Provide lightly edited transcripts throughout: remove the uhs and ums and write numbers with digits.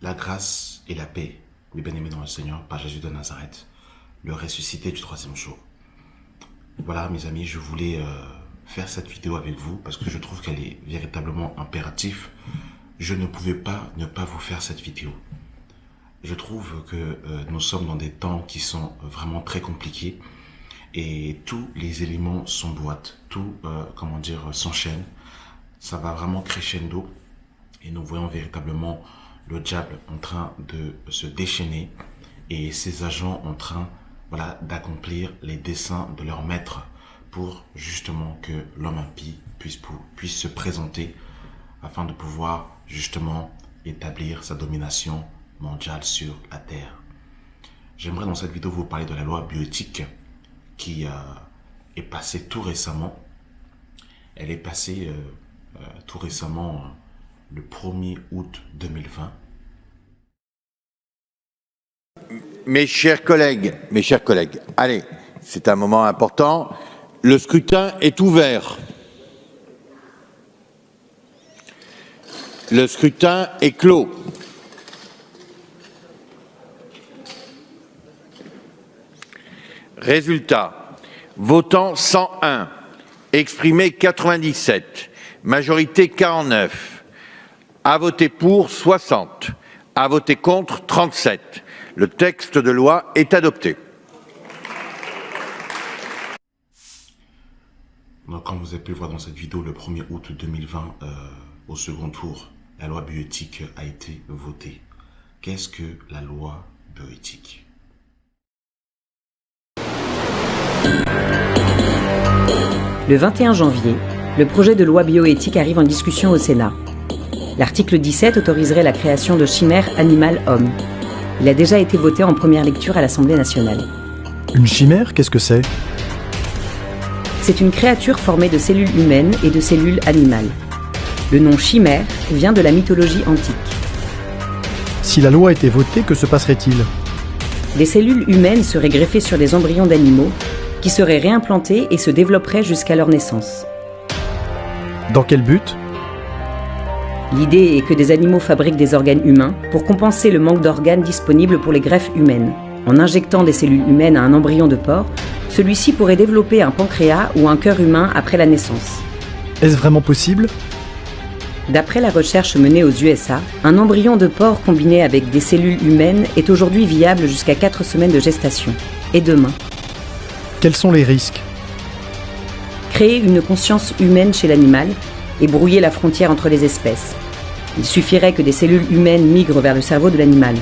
La grâce et la paix, mes bien-aimés dans le Seigneur, par Jésus de Nazareth, le ressuscité du troisième jour. Voilà, mes amis, je voulais faire cette vidéo avec vous parce que je trouve qu'elle est véritablement impérative. Je ne pouvais pas ne pas vous faire cette vidéo. Je trouve que nous sommes dans des temps qui sont vraiment très compliqués et tous les éléments s'emboîtent, tout, s'enchaîne. Ça va vraiment crescendo et nous voyons véritablement le diable en train de se déchaîner et ses agents en train d'accomplir les desseins de leur maître pour justement que l'homme impie puisse se présenter afin de pouvoir justement établir sa domination mondiale sur la terre. J'aimerais dans cette vidéo vous parler de la loi bioéthique qui est passée tout récemment. Elle est passée tout récemment le 1er août 2020. Mes chers collègues, allez, c'est un moment important. Le scrutin est ouvert. Le scrutin est clos. Résultat. Votant 101, exprimé 97, majorité 49, à voter pour 60, à voter contre 37. Le texte de loi est adopté. Donc, comme vous avez pu le voir dans cette vidéo, le 1er août 2020, au second tour, la loi bioéthique a été votée. Qu'est-ce que la loi bioéthique ? Le 21 janvier, le projet de loi bioéthique arrive en discussion au Sénat. L'article 17 autoriserait la création de chimères animal-homme. Il a déjà été voté en première lecture à l'Assemblée nationale. Une chimère, qu'est-ce que c'est ? C'est une créature formée de cellules humaines et de cellules animales. Le nom chimère vient de la mythologie antique. Si la loi était votée, que se passerait-il ? Des cellules humaines seraient greffées sur des embryons d'animaux qui seraient réimplantés et se développeraient jusqu'à leur naissance. Dans quel but ? L'idée est que des animaux fabriquent des organes humains pour compenser le manque d'organes disponibles pour les greffes humaines. En injectant des cellules humaines à un embryon de porc, celui-ci pourrait développer un pancréas ou un cœur humain après la naissance. Est-ce vraiment possible ? D'après la recherche menée aux USA, un embryon de porc combiné avec des cellules humaines est aujourd'hui viable jusqu'à 4 semaines de gestation. Et demain ? Quels sont les risques ? Créer une conscience humaine chez l'animal et brouiller la frontière entre les espèces. Il suffirait que des cellules humaines migrent vers le cerveau de l'animal.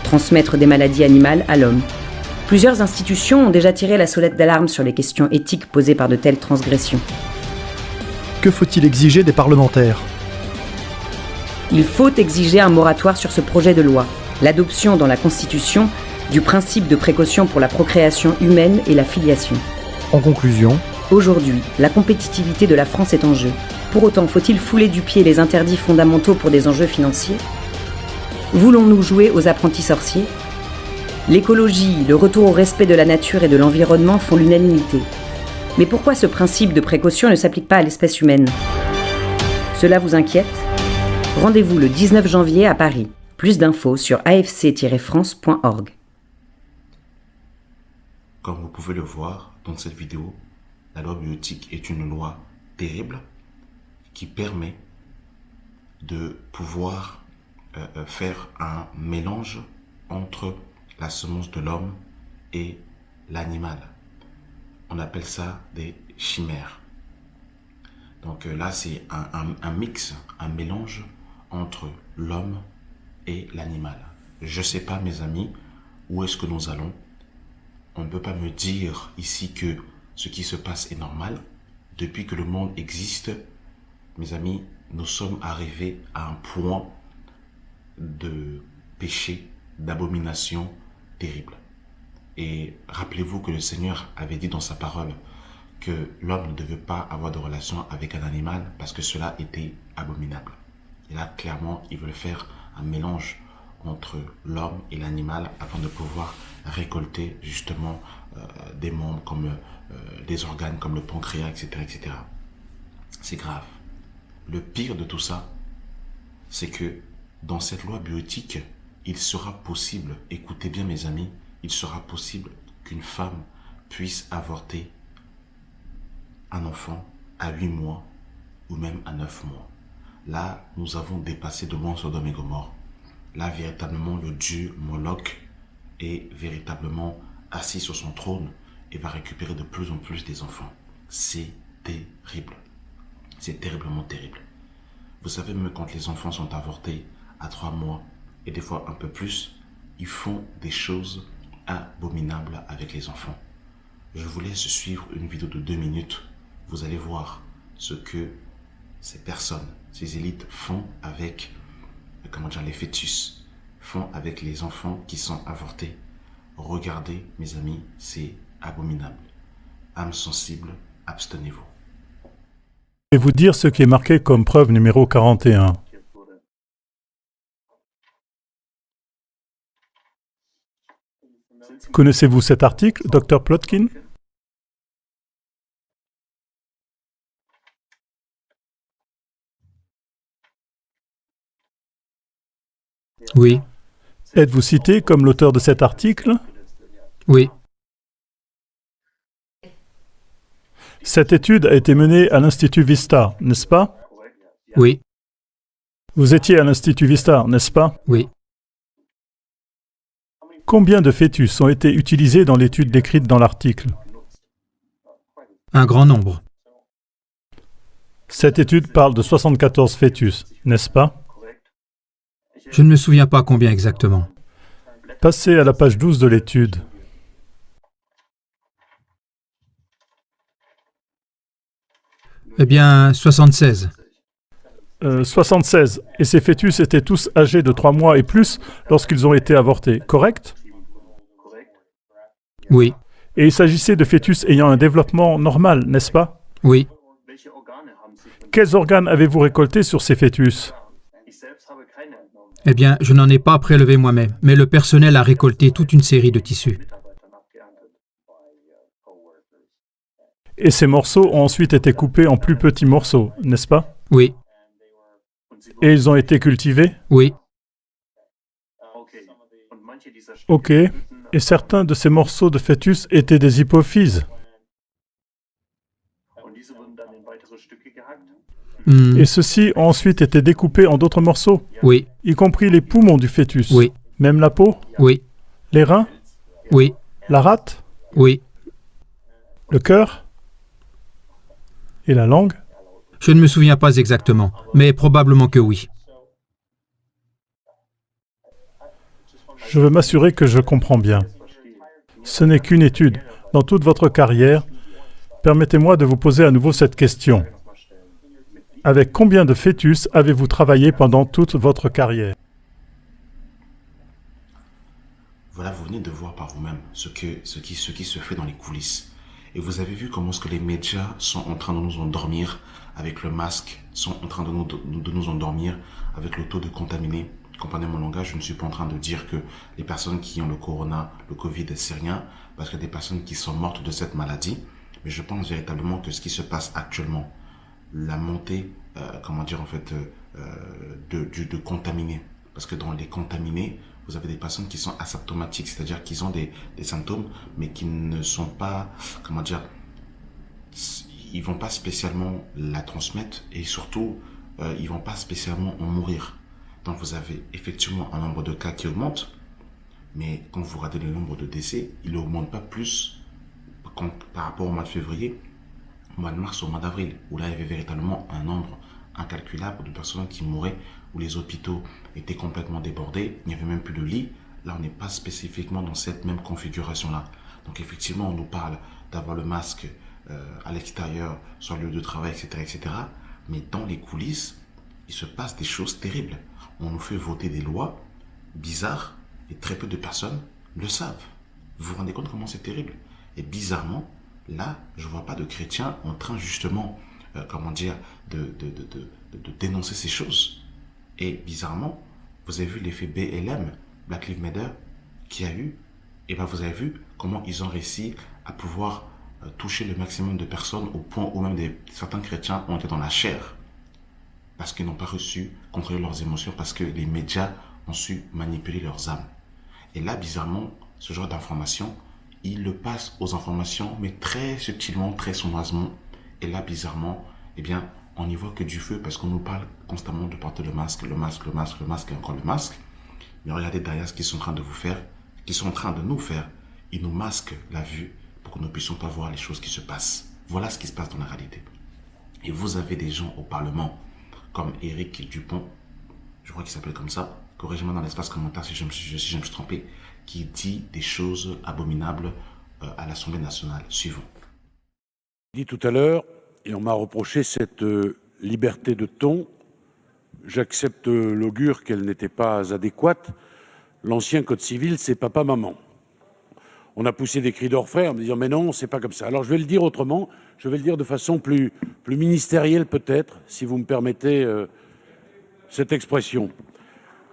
Transmettre des maladies animales à l'homme. Plusieurs institutions ont déjà tiré la sonnette d'alarme sur les questions éthiques posées par de telles transgressions. Que faut-il exiger des parlementaires ? Il faut exiger un moratoire sur ce projet de loi, l'adoption dans la Constitution du principe de précaution pour la procréation humaine et la filiation. En conclusion, aujourd'hui, la compétitivité de la France est en jeu. Pour autant, faut-il fouler du pied les interdits fondamentaux pour des enjeux financiers ? Voulons-nous jouer aux apprentis sorciers ? L'écologie, le retour au respect de la nature et de l'environnement font l'unanimité. Mais pourquoi ce principe de précaution ne s'applique pas à l'espèce humaine ? Cela vous inquiète ? Rendez-vous le 19 janvier à Paris. Plus d'infos sur afc-france.org. Comme vous pouvez le voir dans cette vidéo, la loi bioéthique est une loi terrible qui permet de pouvoir faire un mélange entre la semence de l'homme et l'animal. On appelle ça des chimères. Donc là, c'est un mix, un mélange entre l'homme et l'animal. Je ne sais pas, mes amis, où est-ce que nous allons. On ne peut pas me dire ici que ce qui se passe est normal. Depuis que le monde existe, mes amis, nous sommes arrivés à un point de péché, d'abomination terrible. Et rappelez-vous que le Seigneur avait dit dans sa parole que l'homme ne devait pas avoir de relation avec un animal parce que cela était abominable. Et là, clairement, ils veulent faire un mélange entre l'homme et l'animal afin de pouvoir récolter justement des membres comme des organes comme le pancréas, etc., etc. C'est grave. Le pire de tout ça, c'est que dans cette loi bioéthique, il sera possible, écoutez bien mes amis, il sera possible qu'une femme puisse avorter un enfant à 8 mois ou même à 9 mois. Là, nous avons dépassé de loin Sodome et Gomorrhe. Là, véritablement, le dieu Moloch est véritablement assis sur son trône et va récupérer de plus en plus des enfants. C'est terrible. C'est terriblement terrible. Vous savez, même quand les enfants sont avortés à 3 mois et des fois un peu plus, ils font des choses abominables avec les enfants. Je vous laisse suivre une vidéo de 2 minutes. Vous allez voir ce que ces personnes, ces élites font avec, les fœtus, font avec les enfants qui sont avortés. Regardez, mes amis, c'est abominable. Âme sensible, abstenez-vous. Je vais vous dire ce qui est marqué comme preuve numéro 41. Connaissez-vous cet article, Dr. Plotkin? Oui, Êtes-vous cité comme l'auteur de cet article? oui, Cette étude a été menée à l'Institut Vista, n'est-ce pas? oui, Vous étiez à l'Institut Vista, n'est-ce pas? oui. Combien de fœtus ont été utilisés dans l'étude décrite dans l'article? Un grand nombre. Cette étude parle de 74 fœtus, n'est-ce pas? Je ne me souviens pas combien exactement. Passez à la page 12 de l'étude. Eh bien, 76. 76. Et ces fœtus étaient tous âgés de 3 mois et plus lorsqu'ils ont été avortés, correct? Oui, Et il s'agissait de fœtus ayant un développement normal, n'est-ce pas? oui. Quels organes avez-vous récoltés sur ces fœtus? Eh bien, je n'en ai pas prélevé moi-même, mais le personnel a récolté toute une série de tissus. Et ces morceaux ont ensuite été coupés en plus petits morceaux, n'est-ce pas? Oui, Et ils ont été cultivés? oui, Ok. Et certains de ces morceaux de fœtus étaient des hypophyses. Et ceux-ci ont ensuite été découpés en d'autres morceaux, oui, y compris les poumons du fœtus. oui, Même la peau, oui, les reins, oui, la rate, oui. le cœur et la langue. Je ne me souviens pas exactement, mais probablement que oui. Je veux m'assurer que je comprends bien. Ce n'est qu'une étude. Dans toute votre carrière, permettez-moi de vous poser à nouveau cette question. Avec combien de fœtus avez-vous travaillé pendant toute votre carrière? Voilà, vous venez de voir par vous-même ce qui se fait dans les coulisses. Et vous avez vu comment est-ce que les médias sont en train de nous endormir avec le masque, sont en train de nous endormir avec le taux de contaminés. Comprenez mon langage, je ne suis pas en train de dire que les personnes qui ont le corona, le Covid, c'est rien, parce qu'il y a des personnes qui sont mortes de cette maladie. Mais je pense véritablement que ce qui se passe actuellement, la montée, de contaminés. Parce que dans les contaminés, vous avez des personnes qui sont asymptomatiques, c'est-à-dire qu'ils ont des symptômes, mais qui ne sont pas, ils vont pas spécialement la transmettre et surtout, ils vont pas spécialement en mourir. Donc vous avez effectivement un nombre de cas qui augmente, mais quand vous regardez le nombre de décès, il n'augmente pas plus par rapport au mois de février, au mois de mars, au mois d'avril, où là il y avait véritablement un nombre incalculable de personnes qui mouraient, où les hôpitaux étaient complètement débordés, il n'y avait même plus de lits. Là on n'est pas spécifiquement dans cette même configuration-là. Donc effectivement on nous parle d'avoir le masque à l'extérieur, sur le lieu de travail, etc., etc. Mais dans les coulisses, il se passe des choses terribles. On nous fait voter des lois bizarres et très peu de personnes le savent. Vous vous rendez compte comment c'est terrible? Et bizarrement, là, je ne vois pas de chrétiens en train justement, de dénoncer ces choses. Et bizarrement, vous avez vu l'effet BLM, Black Lives Matter, qu'il y a eu. Et bien vous avez vu comment ils ont réussi à pouvoir toucher le maximum de personnes au point où même certains chrétiens ont été dans la chair. parce qu'ils n'ont pas reçu contrôler leurs émotions, parce que les médias ont su manipuler leurs âmes. Et là, bizarrement, ce genre d'informations, ils le passent aux informations, mais très subtilement, très sournoisement. Et là, bizarrement, eh bien, on n'y voit que du feu, parce qu'on nous parle constamment de porter le masque, le masque, le masque, le masque et encore le masque. Mais regardez derrière ce qu'ils sont en train de vous faire, qu'ils sont en train de nous faire. Ils nous masquent la vue pour que nous ne puissions pas voir les choses qui se passent. Voilà ce qui se passe dans la réalité. Et vous avez des gens au Parlement, comme Éric Dupont, je crois qu'il s'appelle comme ça, corrigez-moi dans l'espace commentaire si je me suis trompé, qui dit des choses abominables à l'Assemblée nationale. Suivons. Dit tout à l'heure, et on m'a reproché cette liberté de ton. J'accepte l'augure qu'elle n'était pas adéquate. L'ancien code civil, c'est papa-maman. On a poussé des cris d'orfraie en me disant « mais non, c'est pas comme ça ». Alors je vais le dire autrement, je vais le dire de façon plus ministérielle peut-être, si vous me permettez cette expression.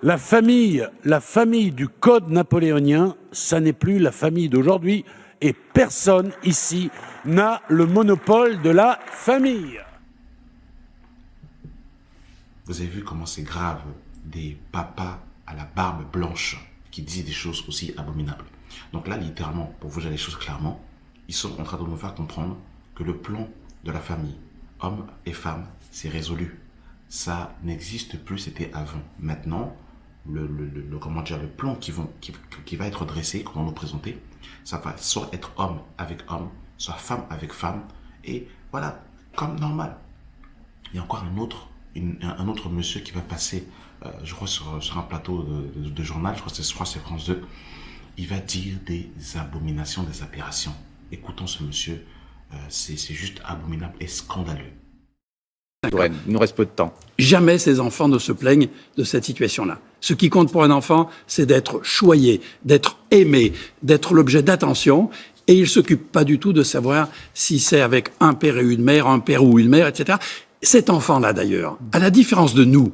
La famille du code napoléonien, ça n'est plus la famille d'aujourd'hui et personne ici n'a le monopole de la famille. Vous avez vu comment c'est grave, des papas à la barbe blanche qui disent des choses aussi abominables. Donc là, littéralement, pour vous dire les choses clairement, ils sont en train de nous faire comprendre que le plan de la famille, hommes et femmes, c'est résolu. Ça n'existe plus, c'était avant. Maintenant, le plan qui va être dressé, qu'on va nous présenter, ça va soit être homme avec homme, soit femme avec femme, et voilà, comme normal. Il y a encore un autre monsieur qui va passer, je crois sur un plateau de journal, je crois que c'est France 2, il va dire des abominations, des aberrations. Écoutons ce monsieur, c'est juste abominable et scandaleux. Il nous reste peu de temps. Jamais ces enfants ne se plaignent de cette situation-là. Ce qui compte pour un enfant, c'est d'être choyé, d'être aimé, d'être l'objet d'attention. Et il ne s'occupe pas du tout de savoir si c'est avec un père et une mère, un père ou une mère, etc. Cet enfant-là, d'ailleurs, à la différence de nous,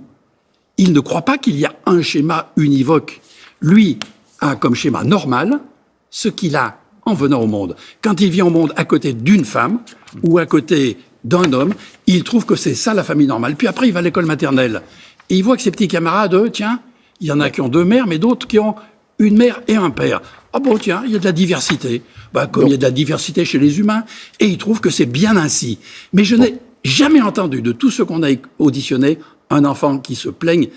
il ne croit pas qu'il y a un schéma univoque. Lui a comme schéma normal ce qu'il a en venant au monde. Quand il vient au monde à côté d'une femme ou à côté d'un homme, il trouve que c'est ça la famille normale. Puis après, il va à l'école maternelle et il voit que ses petits camarades, eux, tiens, il y en a qui ont deux mères, mais d'autres qui ont une mère et un père. Ah bon, tiens, il y a de la diversité. Comme il y a de la diversité chez les humains, et il trouve que c'est bien ainsi. Mais je n'ai jamais entendu de tous ceux qu'on a auditionnés un enfant qui se plaigne,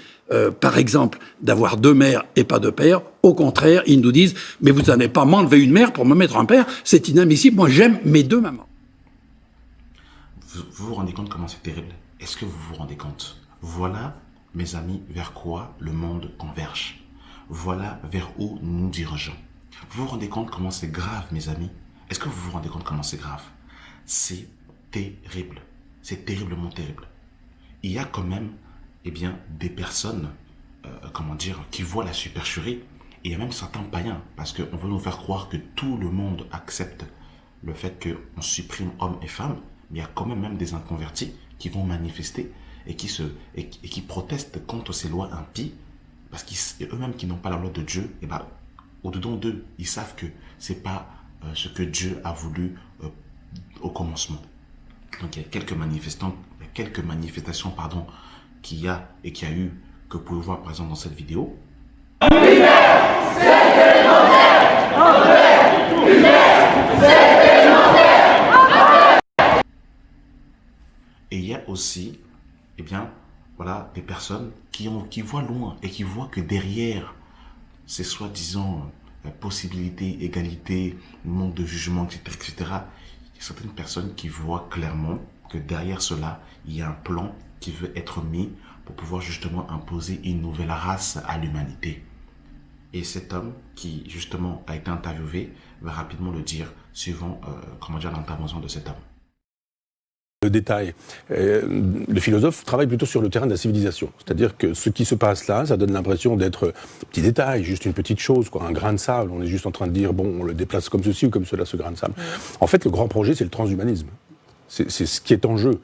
par exemple, d'avoir deux mères et pas de père. Au contraire, ils nous disent « mais vous n'allez pas m'enlever une mère pour me mettre un père, c'est inadmissible, moi j'aime mes deux mamans ». Vous vous rendez compte comment c'est terrible? Est-ce que vous vous rendez compte? Voilà, mes amis, vers quoi le monde converge. Voilà vers où nous nous dirigeons. Vous vous rendez compte comment c'est grave, mes amis? Est-ce que vous vous rendez compte comment c'est grave? C'est terrible. C'est terriblement terrible. Il y a quand même, eh bien, des personnes, qui voient la supercherie. Et il y a même certains païens, parce qu'on veut nous faire croire que tout le monde accepte le fait qu'on supprime hommes et femmes. Mais il y a quand même des inconvertis qui vont manifester et qui protestent contre ces lois impies, parce qu'eux-mêmes qui n'ont pas la loi de Dieu, et au-dedans d'eux, ils savent que c'est pas ce que Dieu a voulu au commencement. Donc il y a quelques manifestations, qu'il y a eu, que vous pouvez voir par exemple dans cette vidéo. Et il y a aussi, eh bien, voilà, des personnes qui voient loin et qui voient que derrière ces soi-disant possibilités, égalité, manque de jugement, etc., etc., il y a certaines personnes qui voient clairement que derrière cela, il y a un plan qui veut être mis pour pouvoir justement imposer une nouvelle race à l'humanité. Et cet homme qui justement a été interviewé va rapidement le dire suivant l'intervention de cet homme. Le détail. Le philosophe travaille plutôt sur le terrain de la civilisation. C'est-à-dire que ce qui se passe là, ça donne l'impression d'être un petit détail, juste une petite chose, un grain de sable. On est juste en train de dire, bon, on le déplace comme ceci ou comme cela, ce grain de sable. En fait, le grand projet, c'est le transhumanisme. C'est ce qui est en jeu.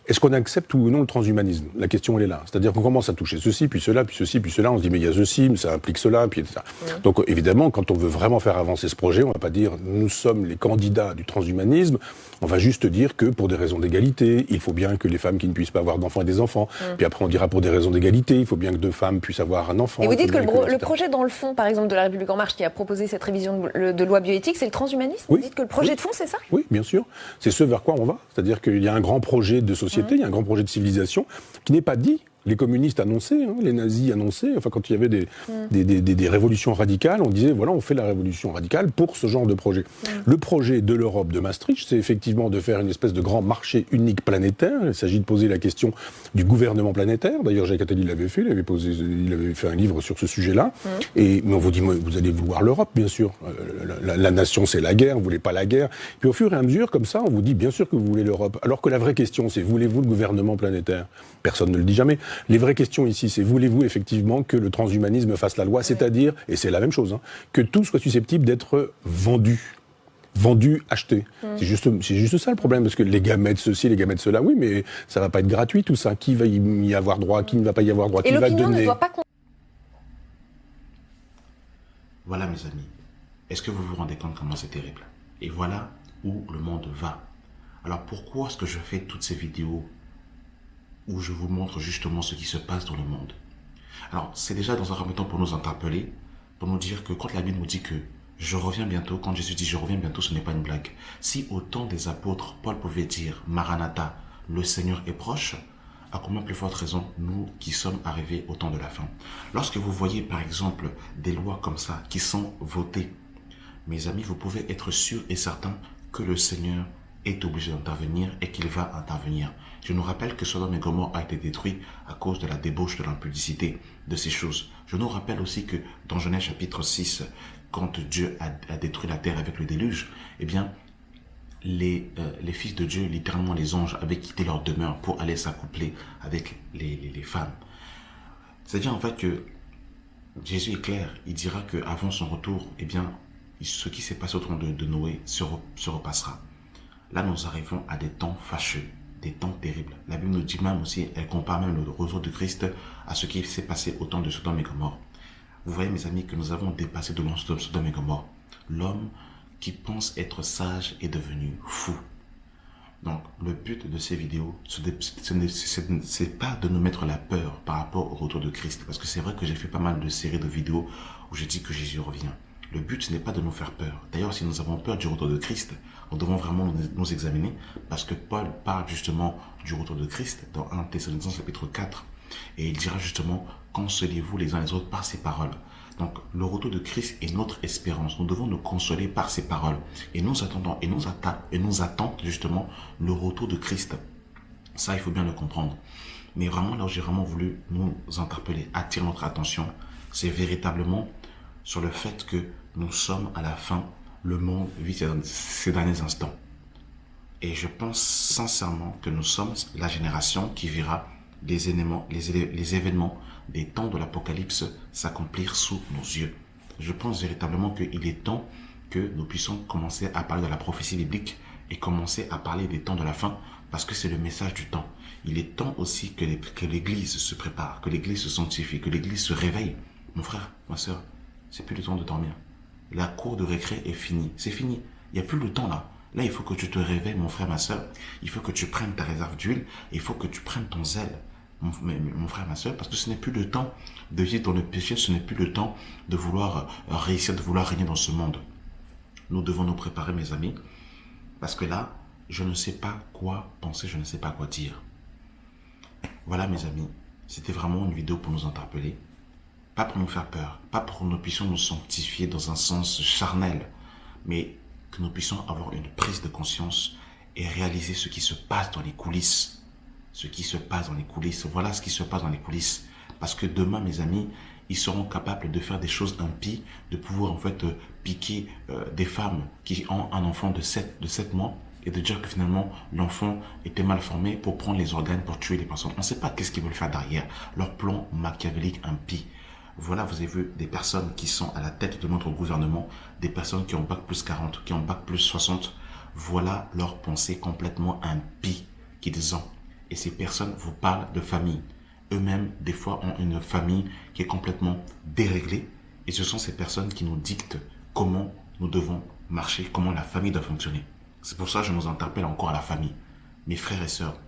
Est-ce qu'on accepte ou non le transhumanisme? La question, elle est là. C'est-à-dire qu'on commence à toucher ceci, puis cela, puis ceci, puis cela. On se dit, mais il y a ceci, mais ça implique cela, puis etc. Donc, évidemment, quand on veut vraiment faire avancer ce projet, on ne va pas dire, nous sommes les candidats du transhumanisme. On va juste dire que pour des raisons d'égalité, il faut bien que les femmes qui ne puissent pas avoir d'enfants aient des enfants. Puis après, on dira pour des raisons d'égalité, il faut bien que 2 femmes puissent avoir un enfant. Et vous dites que le projet dans le fond, par exemple, de la République En Marche, qui a proposé cette révision de loi bioéthique, c'est le transhumanisme? Oui. Vous dites que le projet de fond, c'est ça? Oui, bien sûr. C'est ce vers quoi on va. C'est-à-dire qu'il y a un grand projet de société, il y a un grand projet de civilisation qui n'est pas dit. Les communistes annonçaient, les nazis annonçaient, enfin quand il y avait des révolutions radicales, on disait voilà, on fait la révolution radicale pour ce genre de projet. Le projet de l'Europe de Maastricht, c'est effectivement de faire une espèce de grand marché unique planétaire. Il s'agit de poser la question du gouvernement planétaire. D'ailleurs, Jacques Attali l'avait fait, il avait fait un livre sur ce sujet-là. Mais on vous dit, vous allez vouloir l'Europe, bien sûr. La nation, c'est la guerre, vous voulez pas la guerre. Puis au fur et à mesure, comme ça, on vous dit bien sûr que vous voulez l'Europe. Alors que la vraie question, c'est voulez-vous le gouvernement planétaire? Personne ne le dit jamais. Les vraies questions ici, c'est voulez-vous effectivement que le transhumanisme fasse la loi, c'est-à-dire, et c'est la même chose, que tout soit susceptible d'être vendu, acheté. C'est juste ça le problème, parce que les gamètes ceci, les gamètes cela, oui, mais ça va pas être gratuit tout ça. Qui va y avoir droit, qui ne va pas y avoir droit, qui va donner... ne doit pas... Voilà mes amis, est-ce que vous vous rendez compte comment c'est terrible? Et voilà où le monde va. Alors pourquoi est-ce que je fais toutes ces vidéos où je vous montre justement ce qui se passe dans le monde? Alors, c'est déjà dans un premier temps pour nous interpeller, pour nous dire que quand la Bible nous dit que je reviens bientôt, quand Jésus dit je reviens bientôt, ce n'est pas une blague. Si au temps des apôtres, Paul pouvait dire Maranatha, le Seigneur est proche, à combien plus forte raison nous qui sommes arrivés au temps de la fin? Lorsque vous voyez par exemple des lois comme ça qui sont votées, mes amis, vous pouvez être sûr et certain que le Seigneur est obligé d'intervenir et qu'il va intervenir. Je nous rappelle que Sodome et Gomorrhe a été détruit à cause de la débauche, de l'impudicité de ces choses. Je nous rappelle aussi que dans Genèse chapitre 6, quand Dieu a détruit la terre avec le déluge, eh bien, les fils de Dieu, littéralement les anges, avaient quitté leur demeure pour aller s'accoupler avec les femmes. C'est-à-dire en fait que Jésus est clair, il dira qu'avant son retour, eh bien, ce qui s'est passé au temps de Noé se repassera. Là, nous arrivons à des temps fâcheux, des temps terribles. La Bible nous dit même aussi, elle compare même le retour de Christ à ce qui s'est passé au temps de Sodome et Gomorrhe. Vous voyez, mes amis, que nous avons dépassé de Sodome et Gomorrhe. L'homme qui pense être sage est devenu fou. Donc, le but de ces vidéos, c'est pas de nous mettre la peur par rapport au retour de Christ. Parce que c'est vrai que j'ai fait pas mal de séries de vidéos où je dis que Jésus revient. Le but, ce n'est pas de nous faire peur. D'ailleurs, si nous avons peur du retour de Christ, nous devons vraiment nous examiner, parce que Paul parle justement du retour de Christ dans 1 Thessaloniciens chapitre 4, et il dira justement, consolez-vous les uns les autres par ces paroles. Donc, le retour de Christ est notre espérance. Nous devons nous consoler par ces paroles. Et nous attendons, et nous attendons justement le retour de Christ. Ça, il faut bien le comprendre. Mais vraiment, là où j'ai vraiment voulu nous interpeller, attirer notre attention, c'est véritablement sur le fait que nous sommes à la fin, le monde vit ces derniers instants. Et je pense sincèrement que nous sommes la génération qui verra les événements des temps de l'Apocalypse s'accomplir sous nos yeux. Je pense véritablement qu'il est temps que nous puissions commencer à parler de la prophétie biblique et commencer à parler des temps de la fin, parce que c'est le message du temps. Il est temps aussi que l'Église se prépare, que l'Église se sanctifie, que l'Église se réveille. Mon frère, ma soeur, c'est plus le temps de dormir. La cour de récré est finie. C'est fini. Il n'y a plus le temps là. Là, il faut que tu te réveilles, mon frère, ma soeur. Il faut que tu prennes ta réserve d'huile. Il faut que tu prennes ton zèle, mon frère, ma soeur, parce que ce n'est plus le temps de vivre dans le péché. Ce n'est plus le temps de vouloir réussir, de vouloir régner dans ce monde. Nous devons nous préparer, mes amis, parce que là, je ne sais pas quoi penser, je ne sais pas quoi dire. Voilà, mes amis. C'était vraiment une vidéo pour nous interpeller. Pas pour nous faire peur, pas pour que nous puissions nous sanctifier dans un sens charnel, mais que nous puissions avoir une prise de conscience et réaliser ce qui se passe dans les coulisses. Ce qui se passe dans les coulisses. Voilà ce qui se passe dans les coulisses. Parce que demain, mes amis, ils seront capables de faire des choses impies, de pouvoir en fait piquer des femmes qui ont un enfant de 7 mois et de dire que finalement l'enfant était mal formé pour prendre les organes, pour tuer les personnes. On ne sait pas qu'est-ce qu'ils veulent faire derrière. Leur plan machiavélique impie. Voilà, vous avez vu des personnes qui sont à la tête de notre gouvernement, des personnes qui ont bac plus 40, qui ont bac plus 60. Voilà leur pensée complètement impie qu'ils ont. Et ces personnes vous parlent de famille. Eux-mêmes, des fois, ont une famille qui est complètement déréglée. Et ce sont ces personnes qui nous dictent comment nous devons marcher, comment la famille doit fonctionner. C'est pour ça que je nous interpelle encore à la famille. Mes frères et sœurs,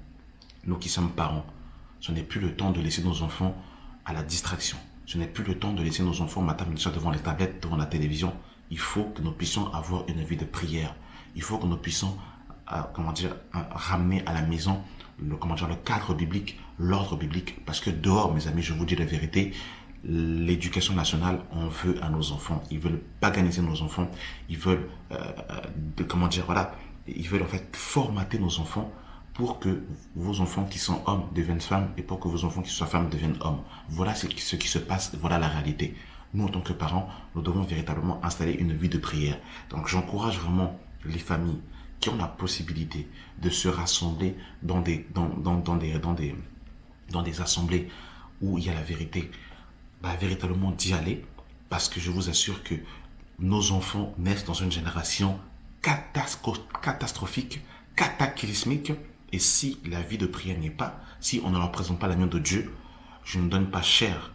nous qui sommes parents, ce n'est plus le temps de laisser nos enfants à la distraction. Ce n'est plus le temps de laisser nos enfants matin, midi, soir devant les tablettes, devant la télévision. Il faut que nous puissions avoir une vie de prière. Il faut que nous puissions, ramener à la maison le cadre biblique, l'ordre biblique. Parce que dehors, mes amis, je vous dis la vérité, l'éducation nationale en veut à nos enfants. Ils veulent paganiser nos enfants. Ils veulent, ils veulent en fait formater nos enfants pour que vos enfants qui sont hommes deviennent femmes et pour que vos enfants qui soient femmes deviennent hommes. Voilà ce qui se passe, voilà la réalité. Nous, en tant que parents, nous devons véritablement installer une vie de prière. Donc, j'encourage vraiment les familles qui ont la possibilité de se rassembler dans des assemblées où il y a la vérité, véritablement d'y aller, parce que je vous assure que nos enfants naissent dans une génération catastrophique, cataclysmique, et si la vie de prière n'est pas, si on ne leur présente pas l'agneau de Dieu, je ne donne pas cher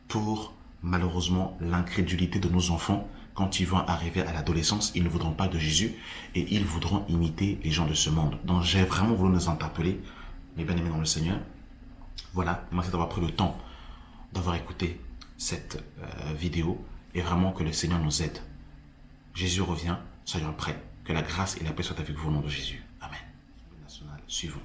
pour, malheureusement, l'incrédulité de nos enfants. Quand ils vont arriver à l'adolescence, ils ne voudront pas de Jésus et ils voudront imiter les gens de ce monde. Donc j'ai vraiment voulu nous interpeller, mes bien-aimés dans le Seigneur. Voilà, merci d'avoir pris le temps d'avoir écouté cette vidéo et vraiment que le Seigneur nous aide. Jésus revient, soyons prêts. Que la grâce et la paix soient avec vous au nom de Jésus. Amen. National suivant.